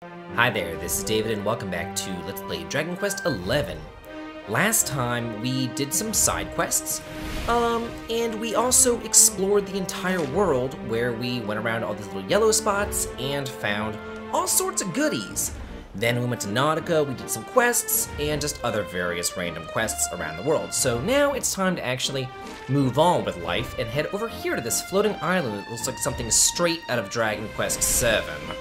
Hi there, this is David and welcome back to Let's Play Dragon Quest XI. Last time we did some side quests, and we also explored the entire world where we went around all these little yellow spots and found all sorts of goodies. Then we went to Nautica, we did some quests, and just other various random quests around the world. So now it's time to actually move on with life and head over here to this floating island that looks like something straight out of Dragon Quest VII.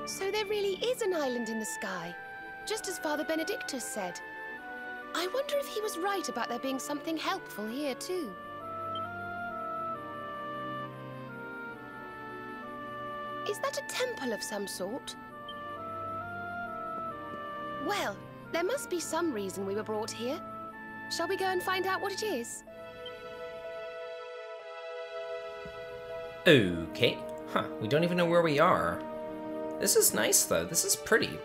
So there really is an island in the sky, just as Father Benedictus said. I wonder if he was right about there being something helpful here too. Is that a temple of some sort? Well, there must be some reason we were brought here. Shall we go and find out what it is? Okay. Huh, we don't even know where we are. This is nice, though. This is pretty.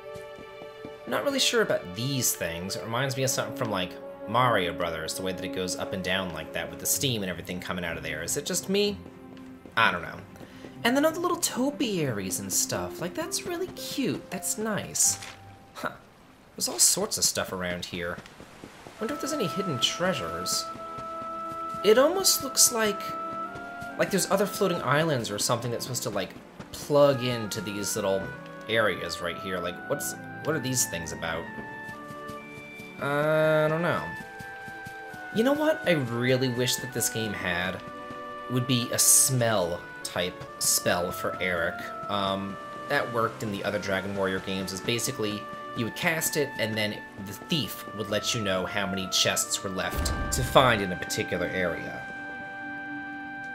I'm not really sure about these things. It reminds me of something from, like, Mario Brothers, the way that it goes up and down like that with the steam and everything coming out of there. Is it just me? I don't know. And then all the little topiaries and stuff. Like, that's really cute. That's nice. Huh. There's all sorts of stuff around here. Wonder if there's any hidden treasures. It almost looks like there's other floating islands or something that's supposed to, like, plug into these little areas right here. Like, what are these things about? I don't know. You know what I really wish that this game had? Would be a smell type spell for Eric. That worked in the other Dragon Warrior games, is basically you would cast it and then the thief would let you know how many chests were left to find in a particular area.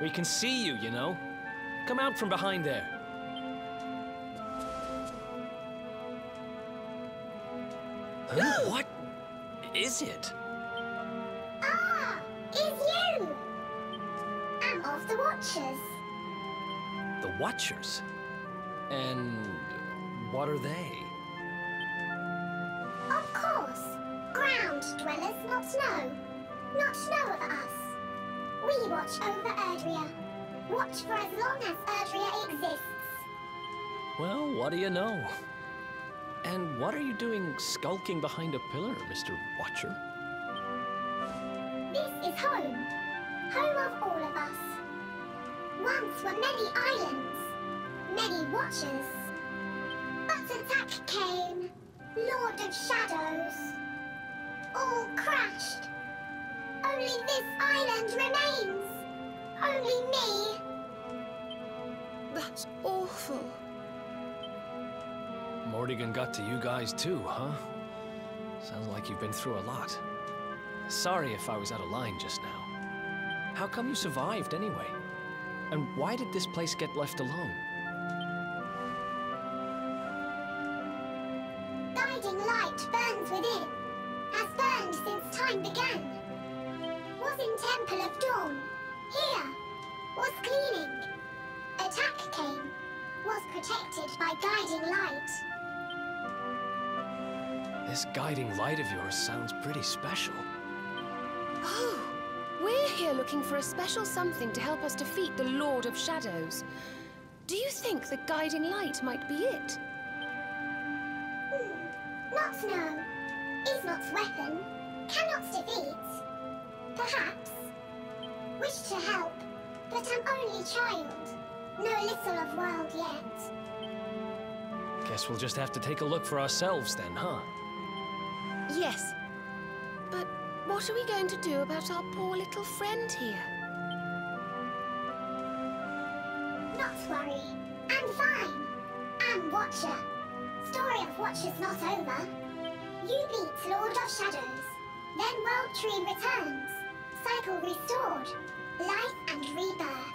We can see you, you know. Come out from behind there. Huh? What is it? Ah, it's you! I'm of the Watchers. The Watchers? And what are they? Of course. Ground dwellers not know of us. We watch over Erdwin. Watch for as long as Erdwin exists. Well, what do you know? And what are you doing skulking behind a pillar, Mr. Watcher? This is home. Home of all of us. Once were many islands, many Watchers. But attack came, Lord of Shadows. All crashed. Only this island remains. Only me. That's awful. Morrigan got to you guys too, huh? Sounds like you've been through a lot. Sorry if I was out of line just now. How come you survived anyway? And why did this place get left alone? Guiding light burns within, has burned since time began. Was in Temple of Dawn, here, was cleaning. Attack came, was protected by guiding light. This guiding light of yours sounds pretty special. Oh, we're here looking for a special something to help us defeat the Lord of Shadows. Do you think the guiding light might be it? Not know. Is not weapon. Cannot defeat. Perhaps. Wish to help, but am only child. Know little of world yet. Guess we'll just have to take a look for ourselves then, huh? Yes. But what are we going to do about our poor little friend here? Not worry. I'm fine. I'm Watcher. Story of Watchers not over. You beat Lord of Shadows. Then World Tree returns. Cycle restored. Life and rebirth.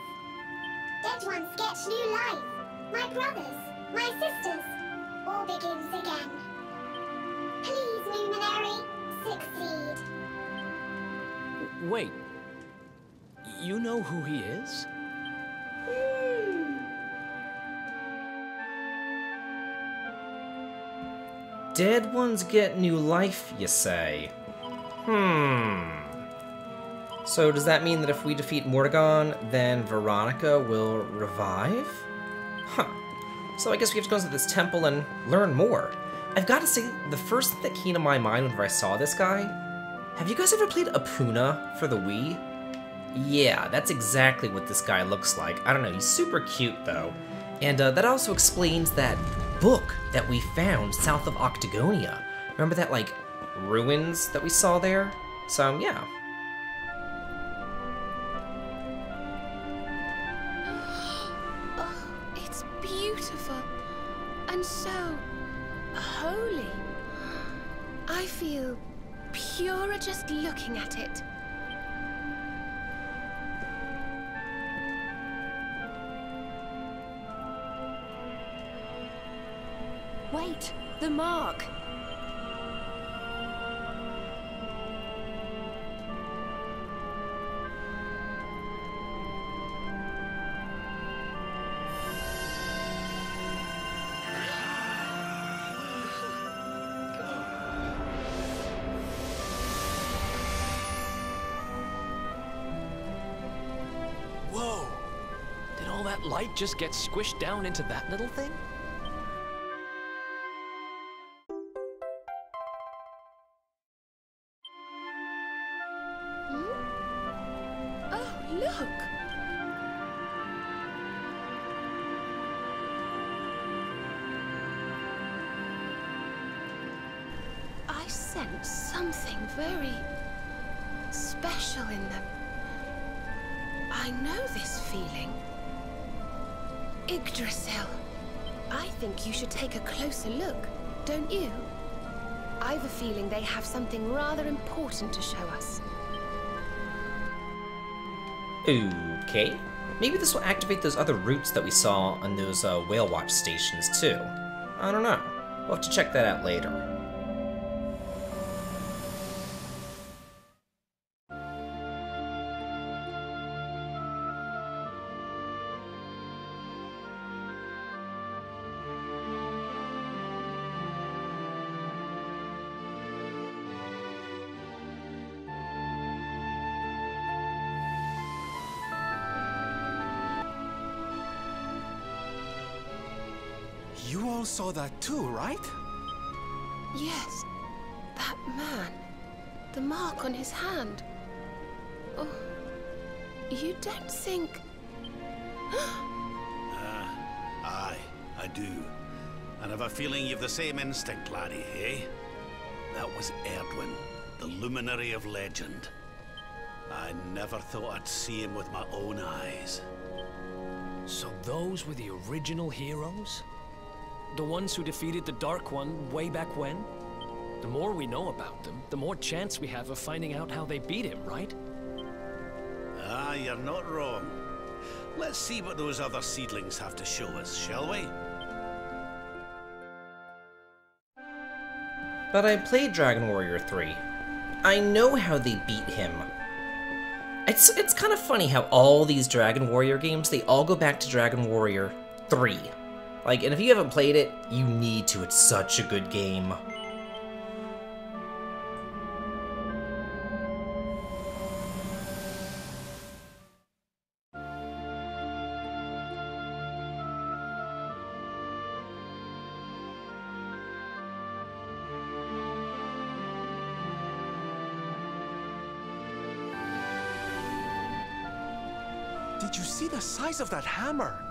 Dead ones get new life. My brothers, my sisters. All begins again. Please, Luminary, succeed. Wait. You know who he is? dead ones get new life, you say? So does that mean that if we defeat Mordegon, then Veronica will revive? Huh. So I guess we have to go into this temple and learn more. I've got to say, the first thing that came to my mind whenever I saw this guy, have you guys ever played Apuna for the Wii? Yeah, that's exactly what this guy looks like. I don't know, he's super cute though. And that also explains that book that we found south of Octagonia. Remember that, like, ruins that we saw there? So, yeah. Oh, it's beautiful. And so holy. I feel purer just looking at it. Wait, the mark. Whoa! Did all that light just get squished down into that little thing? Oh, look! I sense something very special in them. I know this feeling. Yggdrasil. I think you should take a closer look, don't you? I've a feeling they have something rather important to show us. Okay. Maybe this will activate those other routes that we saw on those whale watch stations too. I don't know. We'll have to check that out later. You all saw that too, right? Yes, that man. The mark on his hand. Oh, you don't think... Aye, I do. And I've a feeling you've the same instinct, laddie, eh? That was Erdwin, the luminary of legend. I never thought I'd see him with my own eyes. So those were the original heroes? The ones who defeated the Dark One way back when? The more we know about them, the more chance we have of finding out how they beat him, right? Ah, you're not wrong. Let's see what those other seedlings have to show us, shall we? But I played Dragon Warrior 3. I know how they beat him. It's kind of funny how all these Dragon Warrior games, they all go back to Dragon Warrior 3. Like, and if you haven't played it, you need to. It's such a good game. Did you see the size of that hammer?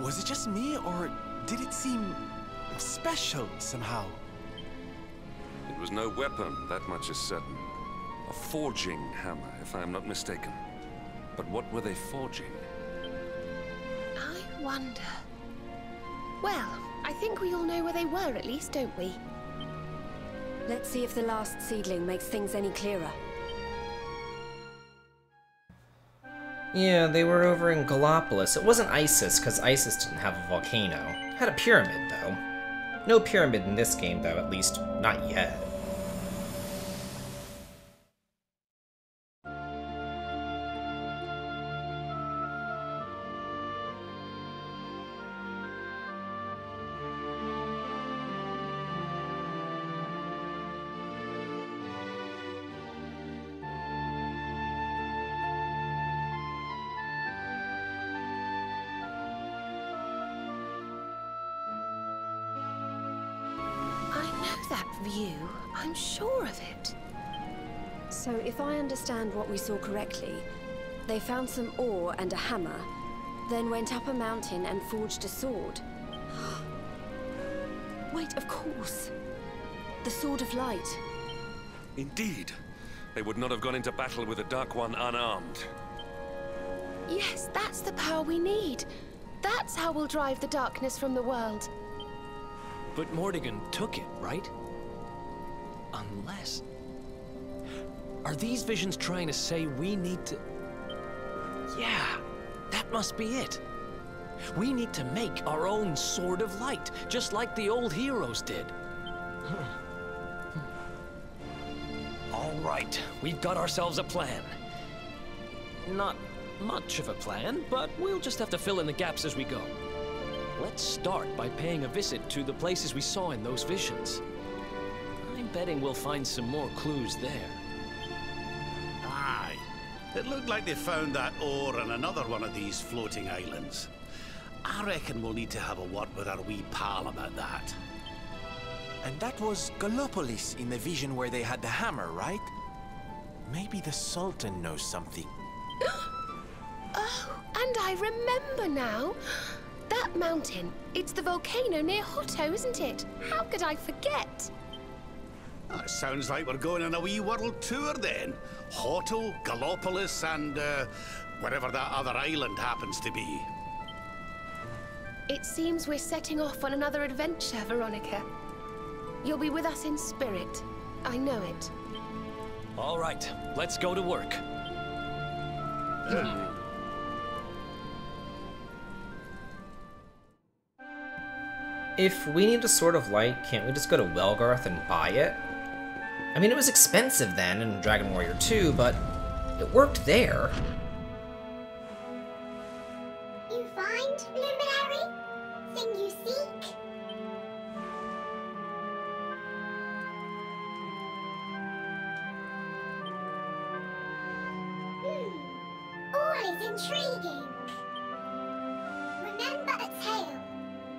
Was it just me, or did it seem special somehow? It was no weapon, that much is certain. A forging hammer, if I am not mistaken. But what were they forging? I wonder... Well, I think we all know where they were at least, don't we? Let's see if the last seedling makes things any clearer. Yeah, they were over in Gallopolis. It wasn't Isis, because Isis didn't have a volcano. It had a pyramid, though. No pyramid in this game, though, at least not yet. that view. I'm sure of it. So if I understand what we saw correctly, they found some ore and a hammer, then went up a mountain and forged a sword. Wait, of course. The Sword of Light. Indeed. They would not have gone into battle with the Dark One unarmed. Yes, that's the power we need. That's how we'll drive the darkness from the world. But Mordegon took it, right? Unless... Are these visions trying to say we need to... Yeah, that must be it. We need to make our own Sword of Light, just like the old heroes did. All right, we've got ourselves a plan. Not much of a plan, but we'll just have to fill in the gaps as we go. Let's start by paying a visit to the places we saw in those visions. I'm betting we'll find some more clues there. Aye. It looked like they found that ore on another one of these floating islands. I reckon we'll need to have a word with our wee pal about that. And that was Gallopolis in the vision where they had the hammer, right? Maybe the Sultan knows something. Oh, and I remember now. That mountain, it's the volcano near Hotto, isn't it? How could I forget? It sounds like we're going on a wee world tour then. Hotto, Gallopolis, and wherever that other island happens to be. It seems we're setting off on another adventure, Veronica. You'll be with us in spirit. I know it. All right, let's go to work. If we need a Sword of Light, can't we just go to Welgarth and buy it? I mean, it was expensive then in Dragon Warrior 2, but it worked there. You find, Luminary? Thing you seek? All is intriguing. Remember a tale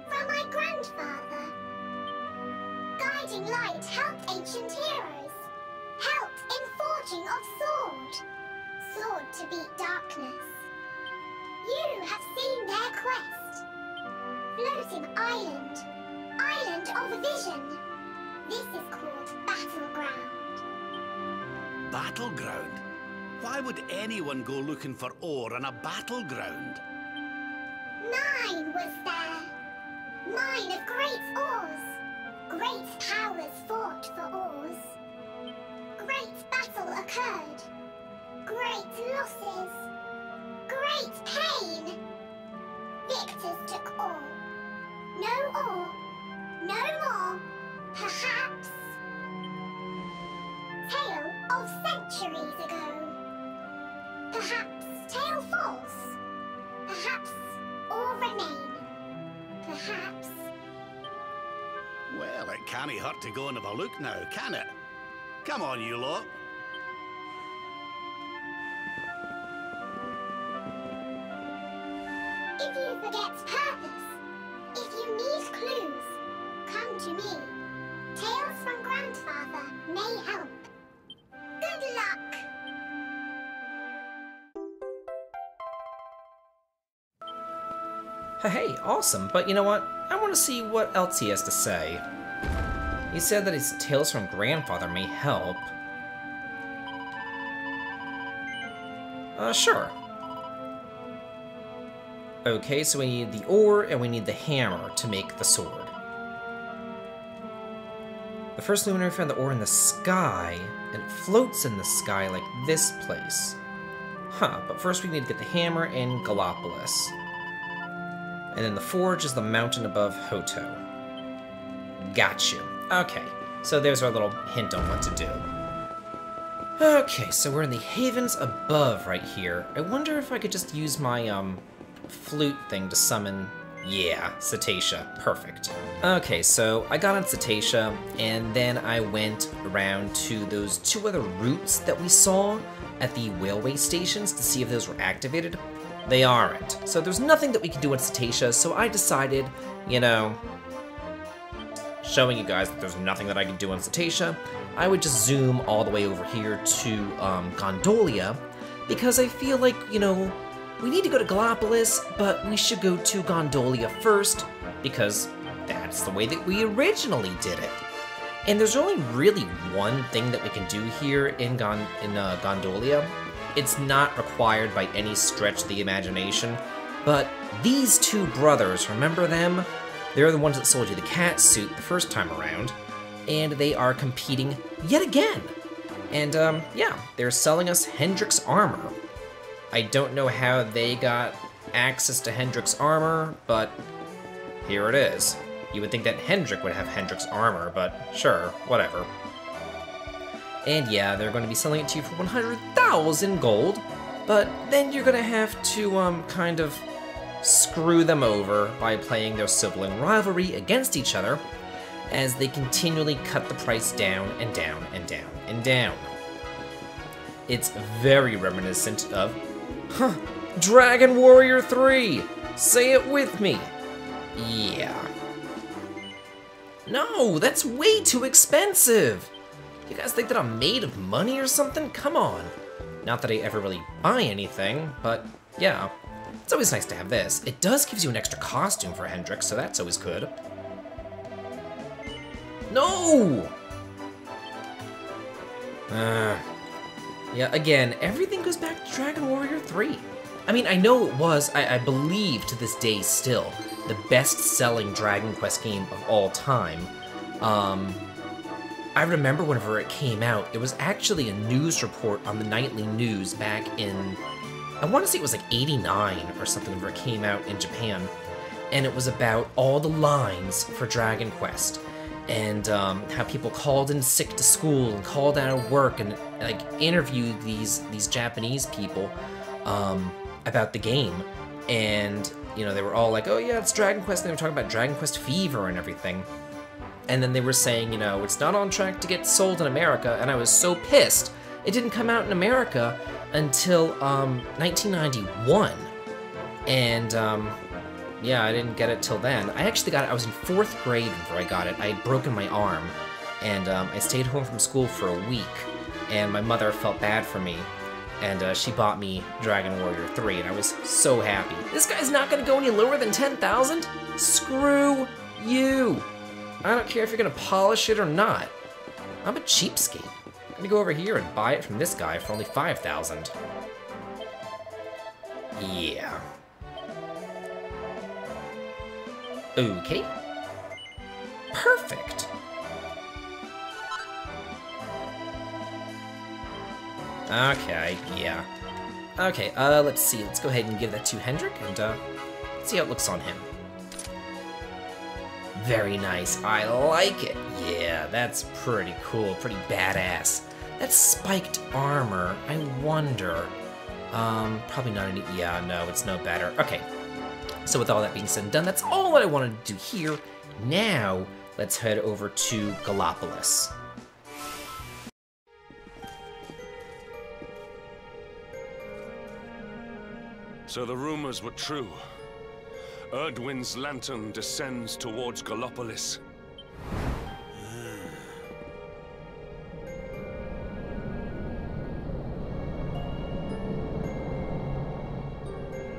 from my grandfather. Guiding light helped ancient heroes. Helped in forging of sword. Sword to beat darkness. You have seen their quest. Floating island. Island of vision. This is called Battleground. Battleground? Why would anyone go looking for ore on a battleground? Mine was there. Mine of great ores. Great powers fought for ores. Great battle occurred. Great losses. Great pain. Victors took all. No ore. No more. Perhaps. Tale of centuries ago. Perhaps tale false. Perhaps all remain. Perhaps. Well, it can't hurt to go and have a look now, can it? Come on, you lot. If you forget purpose, if you need clues, come to me. Tales from Grandfather may help. Good luck! Hey, awesome, but you know what? I want to see what else he has to say. He said that his tales from grandfather may help. Sure. Okay, so we need the ore and we need the hammer to make the sword. The first luminary found the ore in the sky, and it floats in the sky like this place. Huh, but first we need to get the hammer in Gallopolis. And then the forge is the mountain above Hotto. Gotcha. Okay, so there's our little hint on what to do. Okay, so we're in the havens above right here. I wonder if I could just use my, flute thing to summon... Yeah, Cetacea. Perfect. Okay, so I got on Cetacea, and then I went around to those two other routes that we saw at the railway stations to see if those were activated. They aren't. So there's nothing that we can do on Cetacea, so I decided, you know, showing you guys that there's nothing that I can do on Cetacea, I would just zoom all the way over here to Gondolia, because I feel like, you know, we need to go to Gallipolis, but we should go to Gondolia first, because that's the way that we originally did it. And there's only really one thing that we can do here in Gondolia. It's not required by any stretch of the imagination, but these two brothers, remember them? They're the ones that sold you the cat suit the first time around, and they are competing yet again. And yeah, they're selling us Hendrik's armor. I don't know how they got access to Hendrik's armor, but here it is. You would think that Hendrik would have Hendrik's armor, but sure, whatever. And yeah, they're going to be selling it to you for 100,000 gold, but then you're going to have to kind of screw them over by playing their sibling rivalry against each other as they continually cut the price down and down and down and down. It's very reminiscent of, Dragon Warrior 3! Say it with me! Yeah. No, that's way too expensive! You guys think that I'm made of money or something? Come on. Not that I ever really buy anything, but yeah. It's always nice to have this. It does give you an extra costume for Hendrik, so that's always good. No! Yeah, again, everything goes back to Dragon Warrior 3. I mean, I know it was, I believe to this day still, the best-selling Dragon Quest game of all time. I remember whenever it came out, there was actually a news report on the nightly news back in, I want to say it was like 89 or something whenever it came out in Japan. And it was about all the lines for Dragon Quest. And how people called in sick to school and called out of work and like interviewed these Japanese people about the game. And, you know, they were all like, oh yeah, it's Dragon Quest. And they were talking about Dragon Quest Fever and everything. And then they were saying, you know, it's not on track to get sold in America, and I was so pissed. It didn't come out in America until 1991. And yeah, I didn't get it till then. I actually got it, I was in 4th grade before I got it. I had broken my arm, and I stayed home from school for a week, and my mother felt bad for me, and she bought me Dragon Warrior 3, and I was so happy. This guy's not gonna go any lower than 10,000? Screw you! I don't care if you're gonna polish it or not. I'm a cheapskate. I'm gonna go over here and buy it from this guy for only 5,000. Yeah. Okay. Perfect. Okay, yeah. Okay, let's see. Let's go ahead and give that to Hendrik and see how it looks on him. Very nice. I like it. Yeah, that's pretty cool. Pretty badass. That's spiked armor. I wonder. Probably not any... Yeah, no, it's no better. Okay. So with all that being said and done, that's all that I wanted to do here. Now, let's head over to Gallipolis. So the rumors were true. Erdwin's lantern descends towards Gallipolis.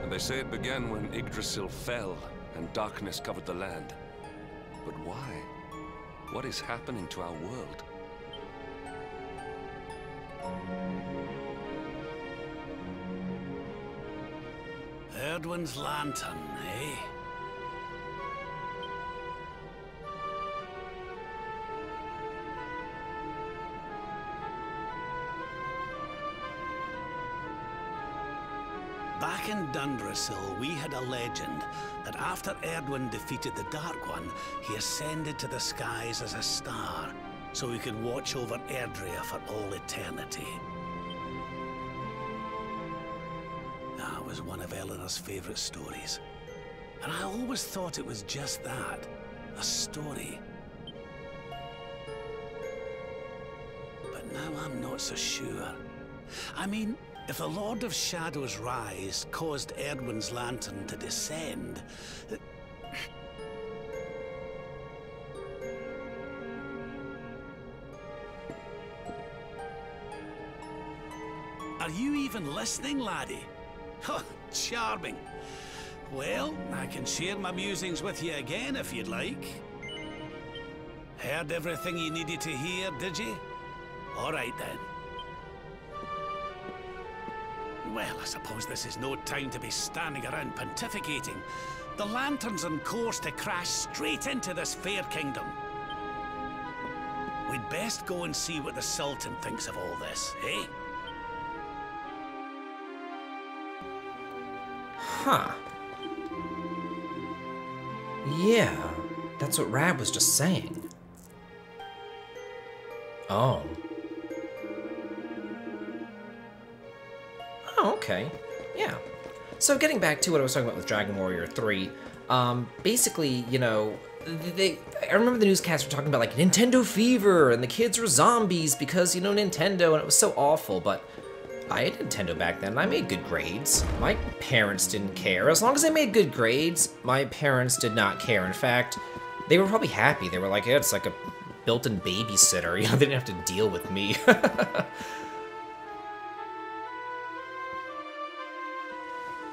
And they say it began when Yggdrasil fell and darkness covered the land. But why? What is happening to our world? Erdwin's lantern, eh? Back in Dundrasil, we had a legend that after Erdwin defeated the Dark One, he ascended to the skies as a star, so he could watch over Erdrea for all eternity. That was one of Eleanor's favorite stories. And I always thought it was just that, a story. But now I'm not so sure. I mean, if the Lord of Shadow's rise caused Erdwin's lantern to descend... Are you even listening, laddie? Oh, charming. Well, I can share my musings with you again if you'd like. Heard everything you needed to hear, did you? All right then. Well, I suppose this is no time to be standing around pontificating. The lantern's on course to crash straight into this fair kingdom. We'd best go and see what the Sultan thinks of all this, eh? Huh. Yeah, that's what Rab was just saying. Oh. Oh, okay. Yeah. So getting back to what I was talking about with Dragon Warrior 3, basically, you know, I remember the newscasts were talking about, like, Nintendo fever, and the kids were zombies because, you know, Nintendo, and it was so awful, but I had Nintendo back then, and I made good grades. My parents didn't care. As long as I made good grades, my parents did not care. In fact, they were probably happy. They were like, yeah, it's like a built-in babysitter. You know, they didn't have to deal with me.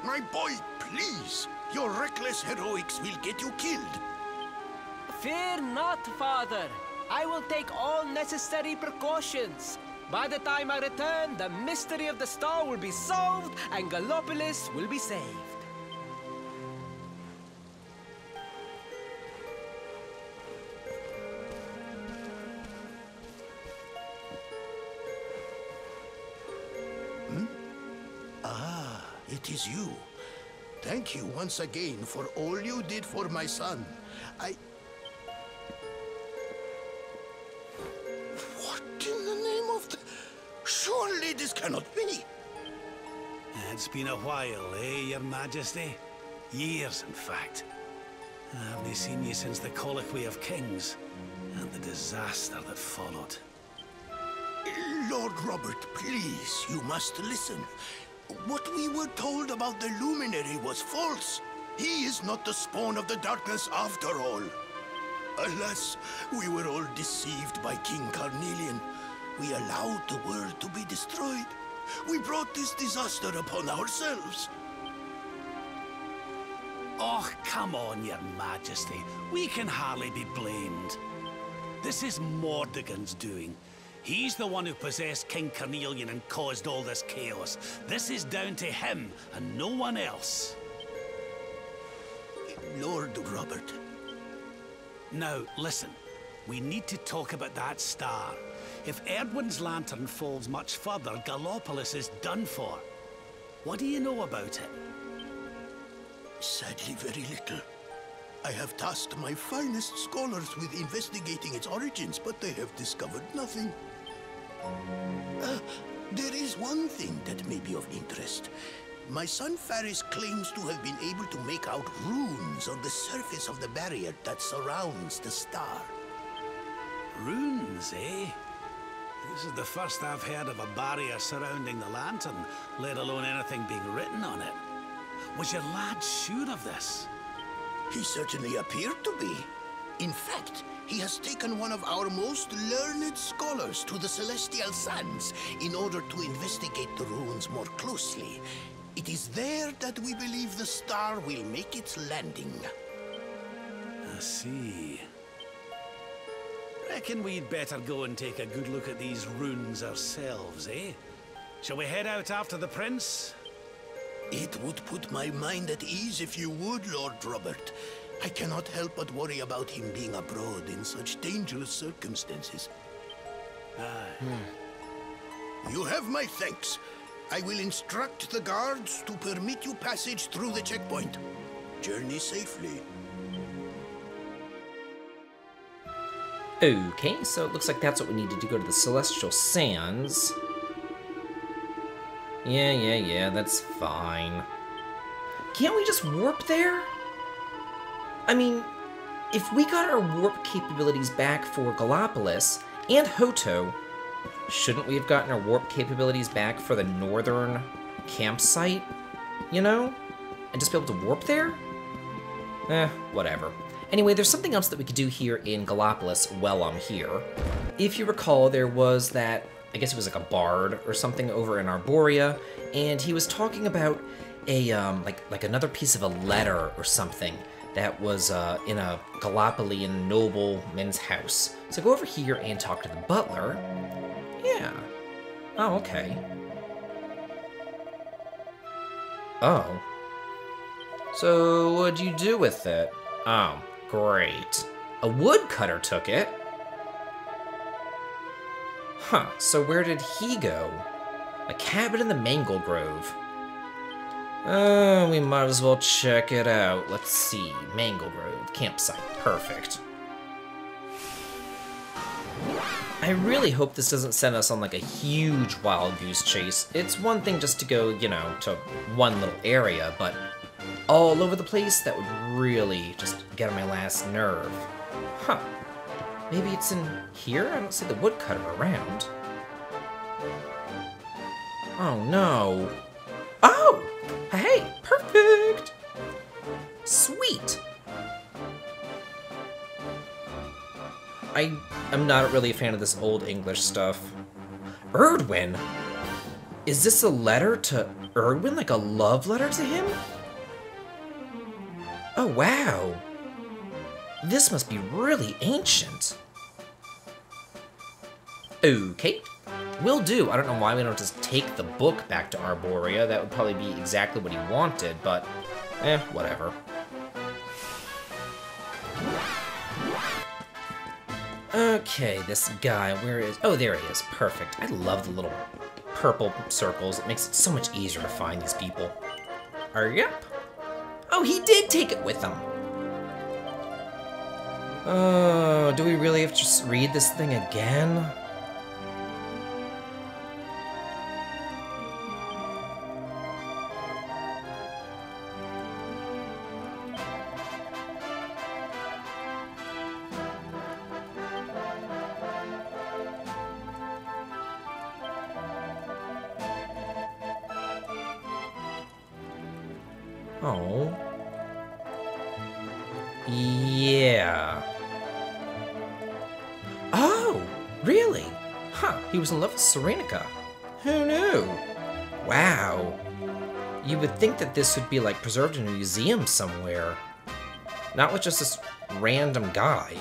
My boy, please! Your reckless heroics will get you killed. Fear not, father. I will take all necessary precautions. By the time I return, the mystery of the star will be solved and Gallopolis will be saved. Ah, it is you. Thank you once again for all you did for my son. What in the name of the... Surely this cannot be. It's been a while, eh, Your Majesty? Years, in fact. I haven't seen you since the Colloquy of Kings, and the disaster that followed. Lord Robert, please, you must listen. What we were told about the Luminary was false. He is not the spawn of the darkness after all. Alas, we were all deceived by King Carnelian. We allowed the world to be destroyed. We brought this disaster upon ourselves. Oh, come on, Your Majesty. We can hardly be blamed. This is Mordegon's doing. He's the one who possessed King Carnelian and caused all this chaos. This is down to him and no one else. Lord Robert. Now, listen. We need to talk about that star. If Erdwin's lantern falls much further, Gallopolis is done for. What do you know about it? Sadly, very little. I have tasked my finest scholars with investigating its origins, but they have discovered nothing. There is one thing that may be of interest. My son Faris claims to have been able to make out runes on the surface of the barrier that surrounds the star. Runes, eh? This is the first I've heard of a barrier surrounding the lantern, let alone anything being written on it. Was your lad sure of this? He certainly appeared to be. In fact, he has taken one of our most learned scholars to the Celestial Sands in order to investigate the runes more closely. It is there that we believe the star will make its landing. I see. Reckon we'd better go and take a good look at these runes ourselves, eh? Shall we head out after the prince? It would put my mind at ease if you would, Lord Robert. I cannot help but worry about him being abroad in such dangerous circumstances. You have my thanks. I will instruct the guards to permit you passage through the checkpoint. Journey safely. Okay, so it looks like that's what we needed to go to the Celestial Sands. Yeah, that's fine. Can't we just warp there? I mean, if we got our warp capabilities back for Gallopolis and Hoto, shouldn't we have gotten our warp capabilities back for the northern campsite, you know? And just be able to warp there? Whatever. Anyway, there's something else that we could do here in Gallopolis while I'm here. If you recall, there was that I guess he was like a bard or something over in Arborea, and he was talking about a like another piece of a letter or something that was in a Gallopalian nobleman's house. So go over here and talk to the butler. Yeah. Oh, okay. Oh. So what'd you do with it? Oh, great. A woodcutter took it? Huh, so where did he go? A cabin in the Mangle Grove. We might as well check it out. Let's see. Mangle Grove, campsite. Perfect. I really hope this doesn't send us on like a huge wild goose chase. It's one thing just to go, you know, to one little area, but all over the place, that would really just get on my last nerve. Huh. Maybe it's in here? I don't see the woodcutter around. Oh no. Oh! Hey, perfect! Sweet! I'm not really a fan of this old English stuff. Erdwin? Is this a letter to Erdwin? Like a love letter to him? Oh, wow. This must be really ancient. Okay. Will do. I don't know why we don't just take the book back to Arborea. That would probably be exactly what he wanted, but whatever. Okay, this guy, where is... Oh, there he is. Perfect. I love the little purple circles. It makes it so much easier to find these people. Yep. Oh, he did take it with him. Oh, do we really have to just read this thing again? Oh. Yeah. Oh, really? Huh, he was in love with Serenica. Who knew? Wow. You would think that this would be like preserved in a museum somewhere. Not with just this random guy.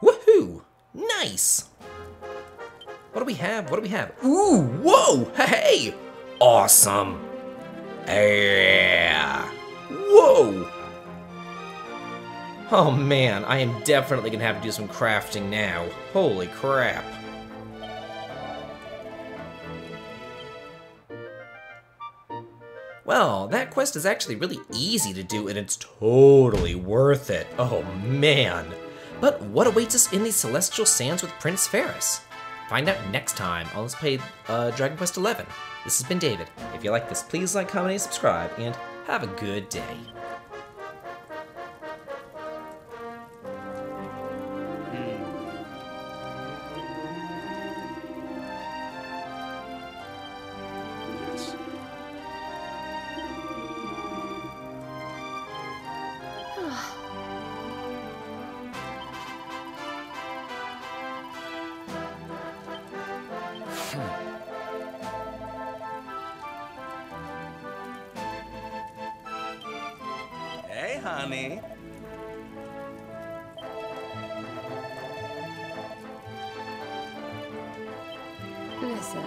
Woohoo! Nice! What do we have? What do we have? Ooh, whoa, hey! Awesome! Yeah! Whoa! Oh man, I am definitely gonna have to do some crafting now. Holy crap. Well, that quest is actually really easy to do and it's totally worth it. Oh man. But what awaits us in these celestial sands with Prince Ferris? Find out next time on Let's Play Dragon Quest XI. This has been David. If you like this, please like, comment, and subscribe, and have a good day. Yes. Hey, honey. Listen,